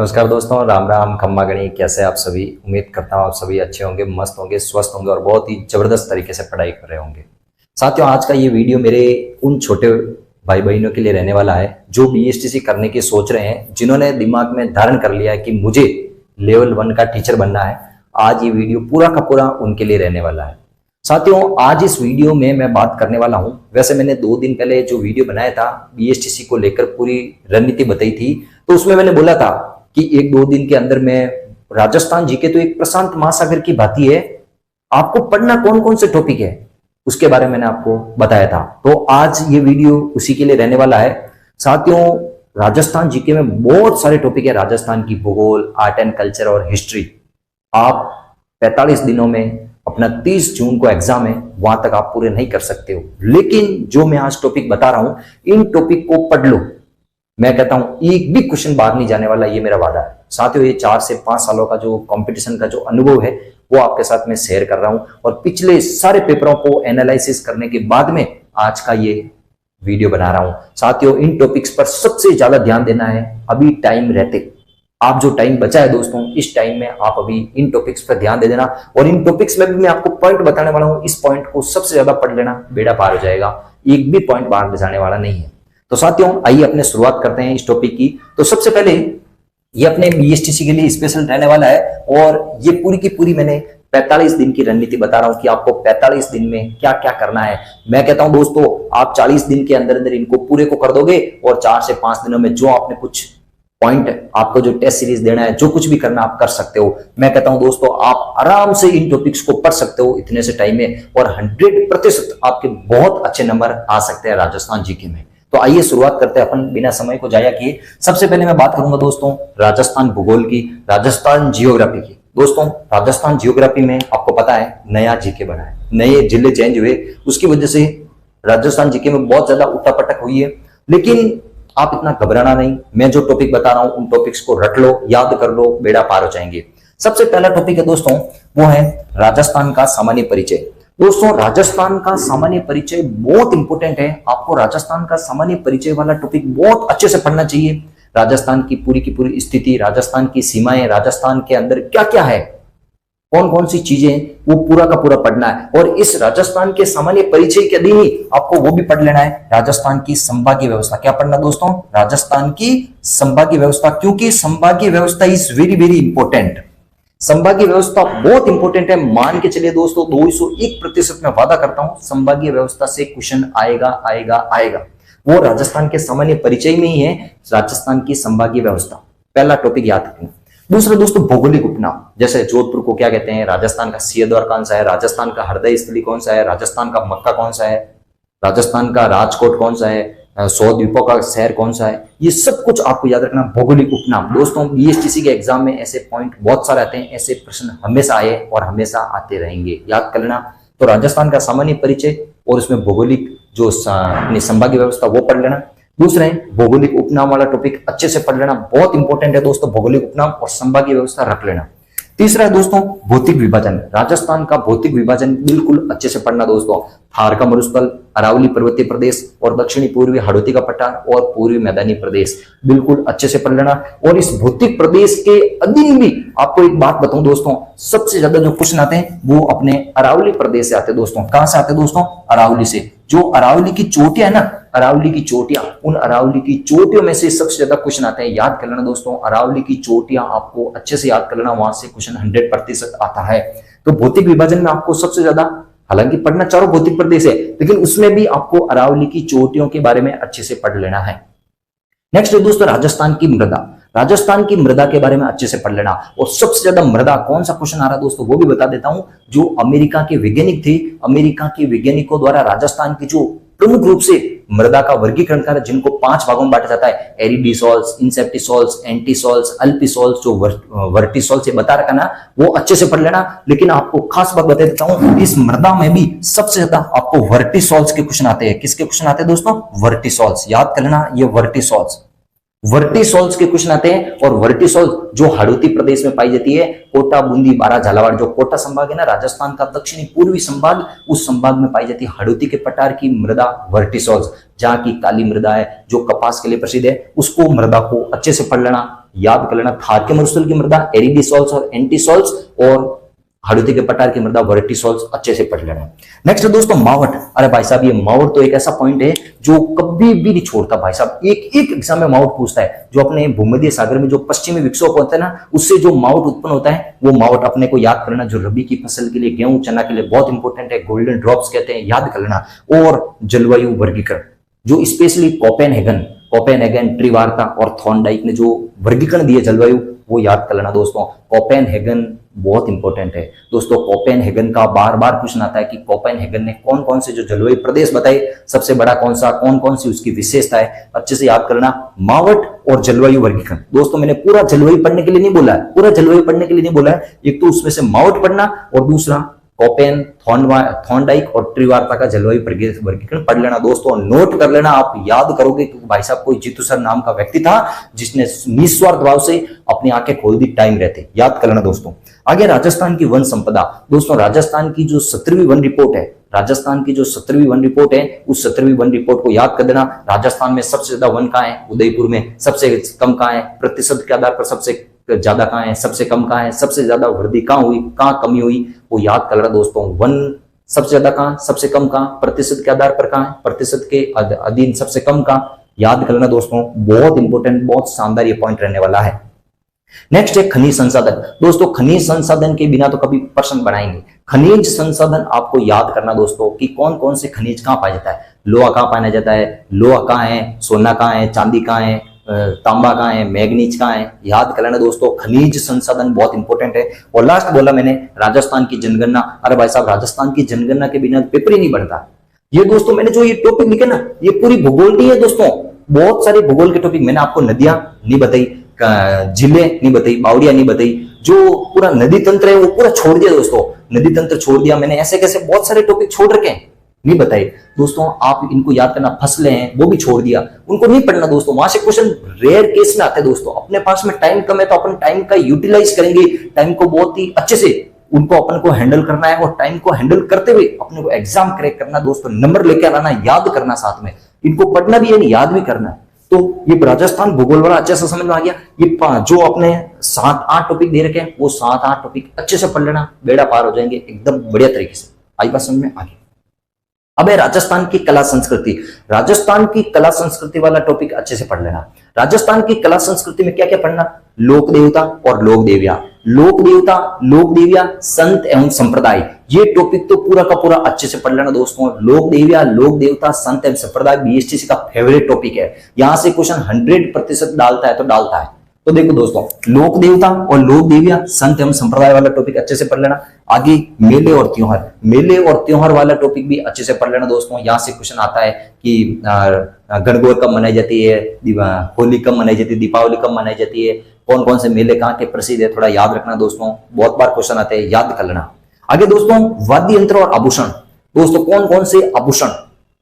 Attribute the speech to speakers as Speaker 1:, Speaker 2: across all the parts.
Speaker 1: नमस्कार दोस्तों, राम राम, खम्मा गणी। कैसे आप सभी? उम्मीद करता हूँ आप सभी अच्छे होंगे, मस्त होंगे, स्वस्थ होंगे और बहुत ही जबरदस्त तरीके से पढ़ाई कर रहे होंगे। साथियों, आज का ये वीडियो मेरे उन छोटे भाई बहनों के लिए रहने वाला है जो बीएसटीसी करने की सोच रहे हैं, जिन्होंने दिमाग में धारण कर लिया है कि मुझे लेवल 1 का टीचर बनना है। आज ये वीडियो पूरा का पूरा उनके लिए रहने वाला है। साथियों, आज इस वीडियो में मैं बात करने वाला हूं। वैसे मैंने 2 दिन पहले जो वीडियो बनाया था बीएसटीसी को लेकर, पूरी रणनीति बताई थी, तो उसमें मैंने बोला था कि 1-2 दिन के अंदर में राजस्थान जीके तो एक प्रशांत महासागर की भांति है, आपको पढ़ना कौन कौन से टॉपिक है उसके बारे में मैंने आपको बताया था। तो आज ये वीडियो उसी के लिए रहने वाला है। साथियों, राजस्थान जीके में बहुत सारे टॉपिक है। राजस्थान की भूगोल, आर्ट एंड कल्चर और हिस्ट्री। आप 45 दिनों में अपना 30 जून को एग्जाम है, वहां तक आप पूरे नहीं कर सकते हो। लेकिन जो मैं आज टॉपिक बता रहा हूं, इन टॉपिक को पढ़ लो। मैं कहता हूं एक भी क्वेश्चन बाहर नहीं जाने वाला, ये मेरा वादा है। साथियों, ये 4 से 5 सालों का जो कंपटीशन का जो अनुभव है वो आपके साथ मैं शेयर कर रहा हूं, और पिछले सारे पेपरों को एनालिसिस करने के बाद में आज का ये वीडियो बना रहा हूं। साथियों, इन टॉपिक्स पर सबसे ज्यादा ध्यान देना है अभी टाइम रहते। आप जो टाइम बचा है दोस्तों, इस टाइम में आप अभी इन टॉपिक्स पर ध्यान दे देना, और इन टॉपिक्स में भी मैं आपको पॉइंट बताने वाला हूं। इस पॉइंट को सबसे ज्यादा पढ़ लेना, बेड़ा पार हो जाएगा। एक भी पॉइंट बाहर ले जाने वाला नहीं है। तो साथियों, आइए अपने शुरुआत करते हैं इस टॉपिक की। तो सबसे पहले ये अपने बीएसटीसी के लिए स्पेशल रहने वाला है, और ये पूरी की पूरी मैंने 45 दिन की रणनीति बता रहा हूं कि आपको 45 दिन में क्या क्या करना है। मैं कहता हूं दोस्तों, आप 40 दिन के अंदर अंदर इनको पूरे को कर दोगे, और 4 से 5 दिनों में जो आपने कुछ पॉइंट, आपको जो टेस्ट सीरीज देना है, जो कुछ भी करना आप कर सकते हो। मैं कहता हूं दोस्तों, आप आराम से इन टॉपिक्स को पढ़ सकते हो इतने से टाइम में, और 100% आपके बहुत अच्छे नंबर आ सकते हैं राजस्थान जीके में। तो आइए शुरुआत करते हैं अपन बिना समय को जाया किए। सबसे पहले मैं बात करूंगा दोस्तों राजस्थान भूगोल की, राजस्थान जियोग्राफी की। दोस्तों, राजस्थान जियोग्राफी में आपको पता है नया जीके बना है, नए जिले चेंज हुए, उसकी वजह से राजस्थान जीके में बहुत ज्यादा उठापटक हुई है। लेकिन आप इतना घबराना नहीं, मैं जो टॉपिक बता रहा हूं उन टॉपिक्स को रट लो, याद कर लो, बेड़ा पार हो जाएंगे। सबसे पहला टॉपिक है दोस्तों, वो है राजस्थान का सामान्य परिचय। दोस्तों, राजस्थान का सामान्य परिचय बहुत इंपॉर्टेंट है। आपको राजस्थान का सामान्य परिचय वाला टॉपिक बहुत अच्छे से पढ़ना चाहिए। राजस्थान की पूरी स्थिति, राजस्थान की सीमाएं, राजस्थान के अंदर क्या क्या है, कौन कौन सी चीजें, वो पूरा का पूरा पढ़ना है। और इस राजस्थान के सामान्य परिचय के अधीन ही आपको वो भी पढ़ लेना है, राजस्थान की संभागीय व्यवस्था। क्या पढ़ना दोस्तों? राजस्थान की संभागीय व्यवस्था, क्योंकि संभागीय व्यवस्था इज वेरी वेरी इंपॉर्टेंट। संभागीय व्यवस्था बहुत इंपॉर्टेंट है। मान के चलिए दोस्तों, 201% में वादा करता हूं संभागीय व्यवस्था से क्वेश्चन आएगा आएगा आएगा। वो राजस्थान के सामान्य परिचय में ही है, राजस्थान की संभागीय व्यवस्था। पहला टॉपिक याद रखना। दूसरा दोस्तों, भौगोलिक उपनाम। जैसे जोधपुर को क्या कहते हैं, राजस्थान का सिंहद्वार कौन सा है, राजस्थान का हृदय स्थली कौन सा है, राजस्थान का मक्का कौन सा है, राजस्थान का राजकोट कौन सा है, 100 द्वीपों का शहर कौन सा है, ये सब कुछ आपको याद रखना। भौगोलिक उपनाम। दोस्तों, बीएसटीसी के एग्जाम में ऐसे पॉइंट बहुत सारे आते हैं, ऐसे प्रश्न हमेशा आए और हमेशा आते रहेंगे, याद कर लेना। तो राजस्थान का सामान्य परिचय और उसमें भौगोलिक जो अपनी संभागीय व्यवस्था वो पढ़ लेना। दूसरा है भौगोलिक उपनाम वाला टॉपिक अच्छे से पढ़ लेना, बहुत इंपॉर्टेंट है दोस्तों। भौगोलिक उपनाम और संभागीय व्यवस्था रख लेना। तीसरा है दोस्तों भौतिक विभाजन। राजस्थान का भौतिक विभाजन बिल्कुल अच्छे से पढ़ना दोस्तों। थार का मरुस्थल, अरावली पर्वतीय प्रदेश और दक्षिणी पूर्वी हाड़ौती का पठार और पूर्वी मैदानी प्रदेश, बिल्कुल अच्छे से पढ़ लेना। और इस भौतिक प्रदेश के अधीन भी आपको एक बात बताऊं दोस्तों, सबसे ज्यादा जो क्वेश्चन आते हैं वो अपने अरावली प्रदेश से आते हैं दोस्तों। कहां से आते हैं दोस्तों? अरावली से। जो अरावली की चोटियां है ना, अरावली की चोटियां, उन अरावली की चोटियों में से सबसे ज्यादा क्वेश्चन आते हैं। याद कर लेना दोस्तों, अरावली की चोटियां आपको अच्छे से याद कर लेना, वहां से क्वेश्चन 100% आता है। तो भौतिक विभाजन में आपको सबसे ज्यादा, हालांकि पढ़ना चारों भौतिक प्रदेश है, लेकिन उसमें भी आपको अरावली की चोटियों के बारे में अच्छे से पढ़ लेना है। नेक्स्ट है दोस्तों राजस्थान की मृदा। राजस्थान की मृदा के बारे में अच्छे से पढ़ लेना। और सबसे ज्यादा मृदा कौन सा क्वेश्चन आ रहा है दोस्तों, वो भी बता देता हूं। जो अमेरिका के वैज्ञानिक थे, अमेरिका के वैज्ञानिकों द्वारा राजस्थान की जो प्रमुख रूप से मृदा का वर्गीकरण करा, जिनको 5 भागों में बांटा जाता है, एरिडीसॉल्स, इंसेप्टिसॉल्स, एंटीसॉल्स, अल्पिसॉल्स, जो वर्टिसॉल्स से बता रखा ना, वो अच्छे से पढ़ लेना। लेकिन आपको खास बात बता देता हूं, इस मृदा में भी सबसे ज्यादा आपको वर्टिसॉल्स के क्वेश्चन आते हैं। किसके क्वेश्चन आते हैं दोस्तों? वर्टिसॉल्स। याद कर लेना, ये वर्टिसॉल्स, वर्टिसॉल्स के क्वेश्चन आते हैं। और वर्टिसॉल्स जो हाड़ौती प्रदेश में पाई जाती है, कोटा, बूंदी, बारा, झालावाड़, जो कोटा संभाग है ना, राजस्थान का दक्षिणी पूर्वी संभाग, उस संभाग में पाई जाती है हाड़ौती के पठार की मृदा वर्टिसॉल्स, जहां की काली मृदा है, जो कपास के लिए प्रसिद्ध है, उसको मृदा को अच्छे से पढ़ लेना। याद कर लेना। थार के मरुस्थल की मृदा एरिडिसॉल्स और एंटीसॉल्स, और हाड़ौती के पठार की मृदा वर्टिसॉल्स, अच्छे से पढ़ लेना। नेक्स्ट दोस्तों मावट। अरे भाई साहब ये मावट तो एक ऐसा पॉइंट है जो कभी भी नहीं छोड़ता भाई साहब, एक एक एग्जाम में मावट पूछता है। जो अपने भूमध्य सागर में जो पश्चिमी विक्षोभ होता है ना, उससे जो मावट उत्पन्न होता है वो मावट अपने को याद करना। जो रबी की फसल के लिए, गेहूं चना के लिए बहुत इंपॉर्टेंट है, गोल्डन ड्रॉप्स कहते हैं, याद कर लेना। और जलवायु वर्गीकरण, जो स्पेशली कोपेनहेगन, त्रिवार्ता और थॉर्नडाइक ने जो वर्गीकरण दिए जलवायु, वो याद कर लेना दोस्तों। कोपेनहेगन बहुत इंपॉर्टेंट है दोस्तों। कोपेनहेगन का बार बार क्वेश्चन आता है कि कोपेनहेगन ने कौन कौन से जो जलवायु प्रदेश बताए, सबसे बड़ा कौन सा, कौन कौन सी उसकी विशेषता है, अच्छे से याद करना। मावट और जलवायु वर्गीकरण दोस्तों, मैंने पूरा जलवायु पढ़ने के लिए नहीं बोला है, पूरा जलवायु पढ़ने के लिए नहीं बोला है। एक तो उसमें से मावट पढ़ना और दूसरा कोपेन, थॉर्नडाइक और त्रिवार्ता का जलवायु वर्गीकरण पढ़ लेना दोस्तों। नोट कर लेना, आप याद करोगे कि भाई साहब कोई जीतू सर नाम का व्यक्ति था जिसने निस्वार्थ भाव से अपनी आंखें खोल दी टाइम रहते, याद कर लेना दोस्तों। आगे राजस्थान की वन संपदा दोस्तों, राजस्थान की जो 17वीं वन रिपोर्ट है, राजस्थान की जो 17वीं वन रिपोर्ट है, उस 17वीं वन रिपोर्ट को याद कर देना। राजस्थान में सबसे ज्यादा वन कहाँ है, उदयपुर में। सबसे कम कहाँ है, प्रतिशत के आधार पर सबसे ज्यादा कहाँ है, सबसे कम कहाँ है, सबसे ज्यादा वृद्धि कहाँ हुई, कहाँ कमी हुई, वो याद कर लेना दोस्तों। वन सबसे ज्यादा कहाँ, सबसे कम कहाँ, प्रतिशत के आधार पर कहाँ है, प्रतिशत के अधीन सबसे कम कहाँ, याद कर लेना दोस्तों। बहुत इंपॉर्टेंट, बहुत शानदार ये पॉइंट रहने वाला है। नेक्स्ट है खनिज संसाधन दोस्तों। खनिज संसाधन के बिना तो कभी प्रश्न बनाएंगे। खनिज संसाधन आपको याद करना दोस्तों कि कौन कौन से खनिज कहाँ पाया जाता है। लोहा कहाँ पाया जाता है, लोहा कहाँ है, सोना कहाँ है, चांदी कहाँ है, तांबा कहाँ है, मैग्नीज कहाँ है, याद कर लेना दोस्तों। खनिज संसाधन बहुत इंपॉर्टेंट है। और लास्ट बोला मैंने राजस्थान की जनगणना। अरे भाई साहब राजस्थान की जनगणना के बिना पेपर ही नहीं बनता। ये दोस्तों मैंने जो ये टॉपिक लिखे ना, ये पूरी भूगोल नहीं है दोस्तों। बहुत सारे भूगोल के टॉपिक मैंने आपको नदियां नहीं बताई, जिले नहीं बताई, बावड़िया नहीं बताई, जो पूरा नदी तंत्र है वो पूरा छोड़ दिया दोस्तों। नदी तंत्र छोड़ दिया मैंने, ऐसे कैसे बहुत सारे टॉपिक छोड़ रखे हैं, नहीं बताए दोस्तों। आप इनको याद करना। फसलें हैं वो भी छोड़ दिया, उनको नहीं पढ़ना दोस्तों। वहां से क्वेश्चन रेयर केस में आते हैं दोस्तों। अपने पास में टाइम कम है तो अपन टाइम का यूटिलाइज करेंगे, टाइम को बहुत ही अच्छे से उनको अपन को हैंडल करना है। और टाइम को हैंडल करते हुए अपने को एग्जाम क्रैक करना दोस्तों, नंबर लेकर आना, याद करना, साथ में इनको पढ़ना भी है, याद भी करना है। तो ये राजस्थान भूगोल वाला अच्छे से समझ में आ गया। ये जो अपने 7-8 टॉपिक दे रखे हैं, वो 7-8 टॉपिक अच्छे से पढ़ लेना, बेड़ा पार हो जाएंगे एकदम बढ़िया तरीके से। आई बात समझ में आ गई। अब है राजस्थान की कला संस्कृति। राजस्थान की कला संस्कृति वाला टॉपिक अच्छे से पढ़ लेना। राजस्थान की कला संस्कृति में क्या क्या पढ़ना, लोक देवता और लोक देविया, लोक देवता, लोक देविया, संत एवं संप्रदाय, ये टॉपिक तो पूरा का पूरा अच्छे से पढ़ लेना दोस्तों। लोक देविया, लोक देवता, संत एवं संप्रदाय बीएसटीसी का फेवरेट टॉपिक है। यहां से क्वेश्चन 100% डालता है तो डालता है। तो देखो दोस्तों, लोक देवता और लोक देविया, संत एवं संप्रदाय वाला टॉपिक अच्छे से पढ़ लेना। आगे मेले और त्योहार, मेले और त्योहार वाला टॉपिक भी अच्छे से पढ़ लेना दोस्तों। यहाँ से क्वेश्चन आता है कि गणगौर कब मनाई जाती है, होली कब मनाई जाती है, दीपावली कब मनाई जाती है, कौन कौन से मेले कहाँ के प्रसिद्ध है, थोड़ा याद रखना दोस्तों। बहुत बार क्वेश्चन आते हैं, याद कर लेना। आगे दोस्तों वाद्य यंत्र और आभूषण दोस्तों, कौन कौन से आभूषण,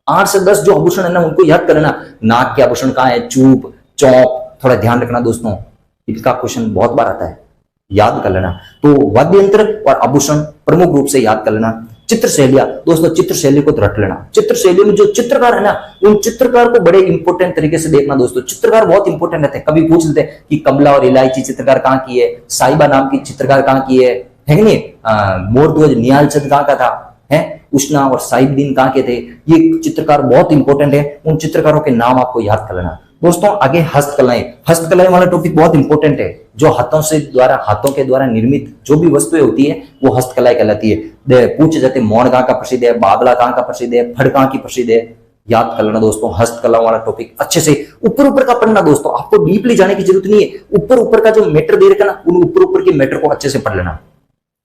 Speaker 1: 8 से 10 जो आभूषण है ना उनको याद कर लेना। नाक के आभूषण कहाँ है, चूप, चौप, थोड़ा ध्यान रखना दोस्तों, इसका क्वेश्चन बहुत बार आता है, याद कर लेना। तो वाद्य यंत्र और आभूषण प्रमुख रूप से याद कर लेना। चित्र शैलियां दोस्तों, चित्र शैली को तो रट लेना। चित्र शैली में जो चित्रकार है ना, उन चित्रकार को बड़े इंपॉर्टेंट तरीके से देखना दोस्तों। चित्रकार बहुत इंपॉर्टेंट रहते हैं। कभी पूछ लेते हैं कि कमला और इलायची चित्रकार कहाँ की है, साहिबा नाम की चित्रकार कहाँ की है कि नहीं, मोरध्वज निहाल चंद कहाँ का था, है उष्णा और साहिबदीन कहाँ के थे। ये चित्रकार बहुत इंपॉर्टेंट है, उन चित्रकारों के नाम आपको याद कर लेना दोस्तों। आगे हस्तकलाएं, हस्तकलाएं वाला टॉपिक बहुत इंपॉर्टेंट है। जो हाथों के द्वारा निर्मित जो भी वस्तुएं होती है वो हस्तकलाएं कहलाती है। पूछे जाते मोड़ कहाँ का प्रसिद्ध है, बादला कहाँ का प्रसिद्ध है, फड़ कहाँ की प्रसिद्ध है, याद कर लेना दोस्तों। हस्तकला वाला टॉपिक अच्छे से ऊपर ऊपर का पढ़ना दोस्तों, आपको डीपली जाने की जरूरत नहीं है। ऊपर ऊपर का जो मैटर दे रखा ना, उन ऊपर ऊपर के मैटर को अच्छे से पढ़ लेना।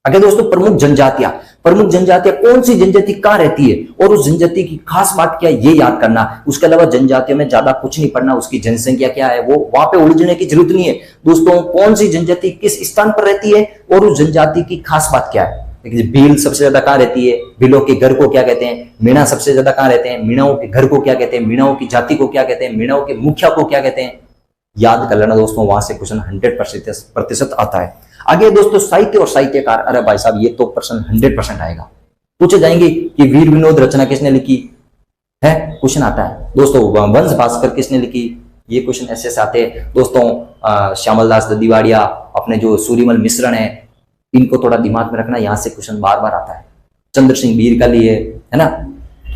Speaker 1: आगे दोस्तों प्रमुख जनजातियां, प्रमुख जनजातियां कौन सी जनजाति कहां रहती है और उस जनजाति की खास बात क्या है, ये याद करना। उसके अलावा जनजातियों में ज्यादा कुछ नहीं पढ़ना, उसकी जनसंख्या क्या है वो वहां पे उलझने की जरूरत नहीं है दोस्तों। कौन सी जनजाति किस स्थान पर रहती है और उस जनजाति की खास बात क्या है। भील सबसे ज्यादा कहां रहती है, भीलों के घर को क्या कहते हैं, मीणा सबसे ज्यादा कहां रहते हैं, मीणाओं के घर को क्या कहते हैं, मीणाओं की जाति को क्या कहते हैं, मीणाओं के मुखिया को क्या कहते हैं, याद कर लेना दोस्तों। वहां से क्वेश्चन 100% आता है। आगे दोस्तों साहित्य और साहित्यकार, अरे भाई साहब ये तो प्रश्न 100% आएगा। पूछे जाएंगे कि वीर विनोद रचना किसने लिखी है, क्वेश्चन आता है दोस्तों। वंश भास्कर किसने लिखी, ये क्वेश्चन ऐसे ऐसे आते हैं दोस्तों। श्यामल दास दद्दीवाड़िया, अपने जो सूर्यमल मिश्रण है, इनको थोड़ा दिमाग में रखना, यहाँ से क्वेश्चन बार बार आता है। चंद्र सिंह बीर का लिए है ना,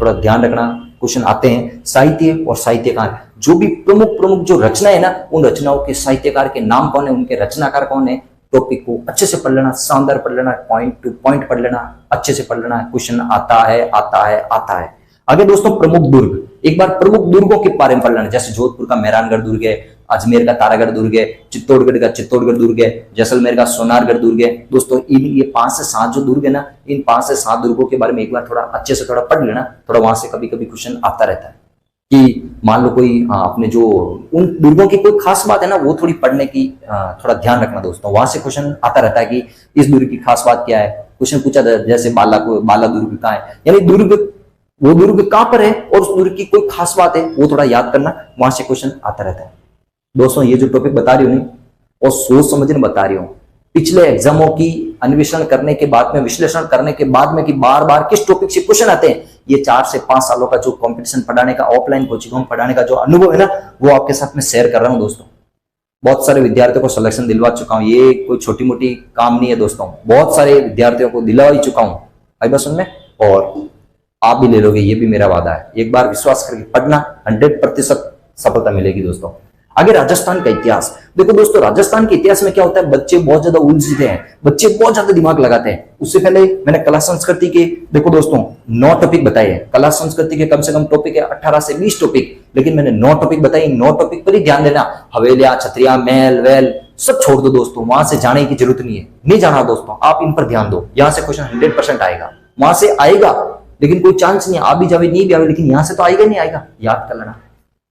Speaker 1: थोड़ा ध्यान रखना, क्वेश्चन आते हैं। साहित्य और साहित्यकार, जो भी प्रमुख प्रमुख जो रचना है ना, उन रचनाओं के साहित्यकार के नाम कौन है, उनके रचनाकार कौन है, टॉपिक को अच्छे से पढ़ लेना, शानदार पढ़ लेना, पॉइंट टू पॉइंट पढ़ लेना, अच्छे से पढ़ लेना। क्वेश्चन आता है आता है आता है। आगे दोस्तों प्रमुख दुर्ग, एक बार प्रमुख दुर्गों के बारे में पढ़ लेना, जैसे जोधपुर का मेहरानगढ़ दुर्ग है, अजमेर का तारागढ़ दुर्ग है, चित्तौड़गढ़ का चित्तौड़गढ़ दुर्ग है, जैसलमेर का सोनारगढ़ दुर्ग है। दोस्तों इन ये 5 से 7 जो दुर्ग है ना, इन 5 से 7 दुर्गों के बारे में एक बार थोड़ा अच्छे से थोड़ा पढ़ लेना, थोड़ा वहां से कभी कभी क्वेश्चन आता रहता है कि मान लो कोई अपने जो उन दुर्गों की कोई खास बात है ना, वो थोड़ी पढ़ने की थोड़ा ध्यान रखना दोस्तों। वहां से क्वेश्चन आता रहता है कि इस दुर्ग की खास बात क्या है, क्वेश्चन पूछा जाता है, जैसे बाला दुर्ग कहाँ है, यानी दुर्ग, वो दुर्ग कहां पर है और उस दुर्ग की कोई खास बात है, वो थोड़ा याद करना, वहां से क्वेश्चन आता रहता है दोस्तों। ये जो टॉपिक बता रही हूँ और सोच समझने बता रही हूँ, पिछले एग्जामों की अन्वेषण करने के बाद में, विश्लेषण करने के बाद में कि बार बार किस टॉपिक से क्वेश्चन आते हैं, ये 4 से 5 सालों का जो कंपटीशन पढ़ाने का, ऑफलाइन कोचिंग पढ़ाने का जो अनुभव है ना, वो आपके साथ में शेयर कर रहा हूं दोस्तों। बहुत सारे विद्यार्थियों को सिलेक्शन दिलवा चुका हूं, ये कोई छोटी मोटी काम नहीं है दोस्तों, बहुत सारे विद्यार्थियों को दिलवा ही चुका हूं भाई बस उनमें, और आप भी ले लोगे, ये भी मेरा वादा है। एक बार विश्वास करके पढ़ना, 100% सफलता मिलेगी दोस्तों। आगे राजस्थान का इतिहास, देखो दोस्तों राजस्थान के इतिहास में क्या होता है, बच्चे बहुत ज्यादा उलझते हैं, बच्चे बहुत ज्यादा दिमाग लगाते हैं। उससे पहले मैंने कला संस्कृति के, देखो दोस्तों 9 टॉपिक बताए हैं, कला संस्कृति के कम से कम टॉपिक है 18 से 20 टॉपिक, लेकिन मैंने 9 टॉपिक बताए, 9 टॉपिक पर ही ध्यान देना। हवेलियां, छतरियां, महल वैल सब छोड़ दो दोस्तों, वहां से जाने की जरूरत नहीं है, नहीं जाना दोस्तों, आप इन पर ध्यान दो। यहाँ से क्वेश्चन 100% आएगा, वहां से आएगा, लेकिन कोई चांस नहीं है, आप भी जावे नहीं भी आवे, लेकिन यहां से तो आएगा नहीं आएगा, याद कर लेना।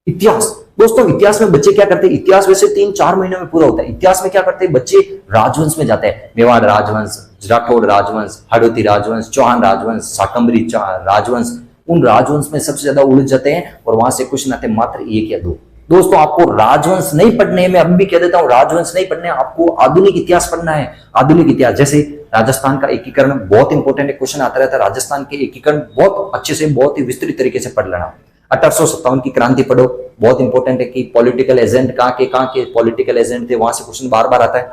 Speaker 1: इतिहास दोस्तों, इतिहास में बच्चे क्या करते हैं, इतिहास वैसे 3-4 महीनों में पूरा होता है। इतिहास में क्या करते हैं बच्चे, राजवंश में जाते हैं, मेवाड़ राजवंश, राठौड़ राजवंश, हड़ौती राजवंश, चौहान राजवंश, शाकंभरी राजवंश, उन राजवंश में सबसे ज्यादा उलझ जाते हैं और वहां से क्वेश्चन आते हैं मात्र 1 या 2। दोस्तों आपको राजवंश नहीं पढ़ने, मैं अभी भी कह देता हूं, राजवंश नहीं पढ़ने, आपको आधुनिक इतिहास पढ़ना है। आधुनिक इतिहास जैसे राजस्थान का एकीकरण बहुत इंपॉर्टेंट है, क्वेश्चन आता रहता है, राजस्थान के एकीकरण बहुत अच्छे से, बहुत ही विस्तृत तरीके से पढ़ लेना। 1857 की क्रांति पढ़ो, बहुत इंपॉर्टेंट है कि पॉलिटिकल एजेंट कहाँ के पॉलिटिकल एजेंट थे, वहां से क्वेश्चन बार बार आता है।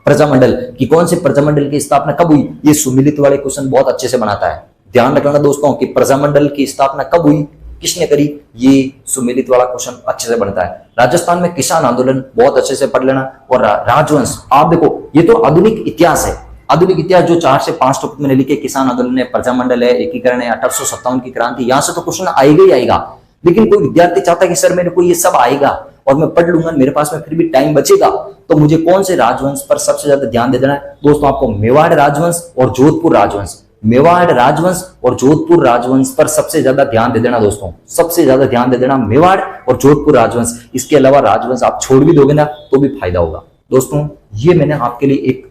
Speaker 1: प्रजामंडल की, कौन से प्रजामंडल की स्थापना कब हुई, ये सुमिलित वाले क्वेश्चन बहुत अच्छे से बनाता है। ध्यान रखना दोस्तों कि प्रजामंडल की स्थापना कब हुई, किसने करी, ये सुमिलित वाला क्वेश्चन अच्छे से बनता है। राजस्थान में किसान आंदोलन बहुत अच्छे से पढ़ लेना। और राजवंश, आप देखो ये तो आधुनिक इतिहास है, आधुनिक इतिहास जो 4 से 5 टॉपिक मैंने लिखे, किसान आंदोलन है, प्रजामंडल है, एकीकरण है, 1857 की क्रांति, यहां से तो क्वेश्चन आएगा ही आएगा। लेकिन कोई विद्यार्थी चाहता है कि सर मेरे को ये सब आएगा और मैं पढ़ लूंगा, मेरे पास में फिर भी टाइम बचेगा, तो मुझे कौन से राजवंश पर सबसे ज्यादा ध्यान दे देना है दोस्तों, आपको मेवाड़ राजवंश और जोधपुर राजवंश, मेवाड़ राजवंश और जोधपुर राजवंश पर सबसे ज्यादा ध्यान दे देना दोस्तों, सबसे ज्यादा ध्यान दे देना मेवाड़ और जोधपुर राजवंश। इसके अलावा राजवंश आप छोड़ भी दोगे ना तो भी फायदा होगा दोस्तों। ये मैंने आपके लिए एक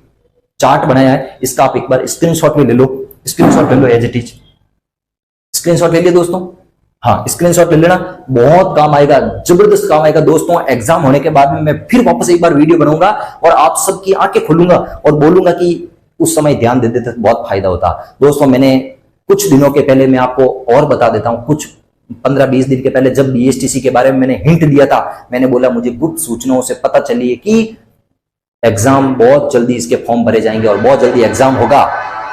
Speaker 1: चार्ट बनाया है, इसका आप एक बार स्क्रीनशॉट में ले लो, स्क्रीनशॉट ले लो एज इट इज, स्क्रीनशॉट ले लिया दोस्तों, हाँ स्क्रीनशॉट ले लेना, बहुत काम आएगा, जबरदस्त काम आएगा दोस्तों। एग्जाम होने के बाद में मैं फिर वापस एक बार वीडियो बनाऊंगा और आप सबकी आंखें खोलूंगा और बोलूंगा कि उस समय ध्यान दे देते तो बहुत फायदा होता दोस्तों। मैंने कुछ दिनों के पहले, मैं आपको और बता देता हूं, कुछ 15-20 दिन के पहले जब बीएसटीसी के बारे में मैंने हिंट दिया था, मैंने बोला मुझे गुप्त सूचनाओं से पता चली है कि एग्जाम बहुत जल्दी इसके फॉर्म भरे जाएंगे और बहुत जल्दी एग्जाम होगा,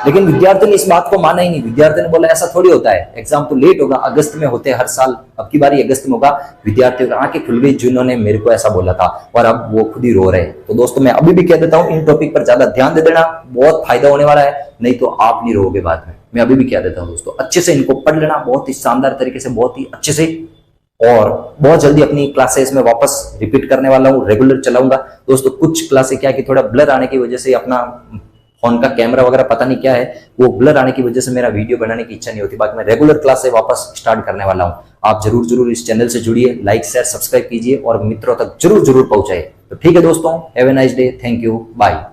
Speaker 1: लेकिन विद्यार्थियों ने इस बात को माना ही नहीं। विद्यार्थियों ने बोला ऐसा थोड़ी होता है, एग्जाम तो लेट होगा, अगस्त में होते हैं हर साल, अब की बारी अगस्त में होगा। विद्यार्थियों की आंखें खुल गई जिन्होंने मेरे को ऐसा बोला था, और अब वो खुद ही रो रहे हैं। तो दोस्तों मैं अभी भी कह देता हूं, इन टॉपिक पर ज्यादा ध्यान दे देना, बहुत फायदा होने वाला है, नहीं तो आप नहीं रहोगे बाद में। मैं अभी भी कह देता हूं दोस्तों, अच्छे से इनको पढ़ लेना, बहुत ही शानदार तरीके से, बहुत ही अच्छे से, और बहुत जल्दी अपनी क्लासेस में वापस रिपीट करने वाला हूँ, रेगुलर चलाऊंगा दोस्तों। कुछ क्लासेस क्या कि थोड़ा ब्लर आने की वजह से, अपना फोन का कैमरा वगैरह पता नहीं क्या है, वो ब्लर आने की वजह से मेरा वीडियो बनाने की इच्छा नहीं होती। बाकी मैं रेगुलर क्लास से वापस स्टार्ट करने वाला हूँ। आप जरूर इस चैनल से जुड़िए, लाइक शेयर सब्सक्राइब कीजिए और मित्रों तक जरूर पहुंचाइए। तो ठीक है दोस्तों, have a nice day, thank you, bye.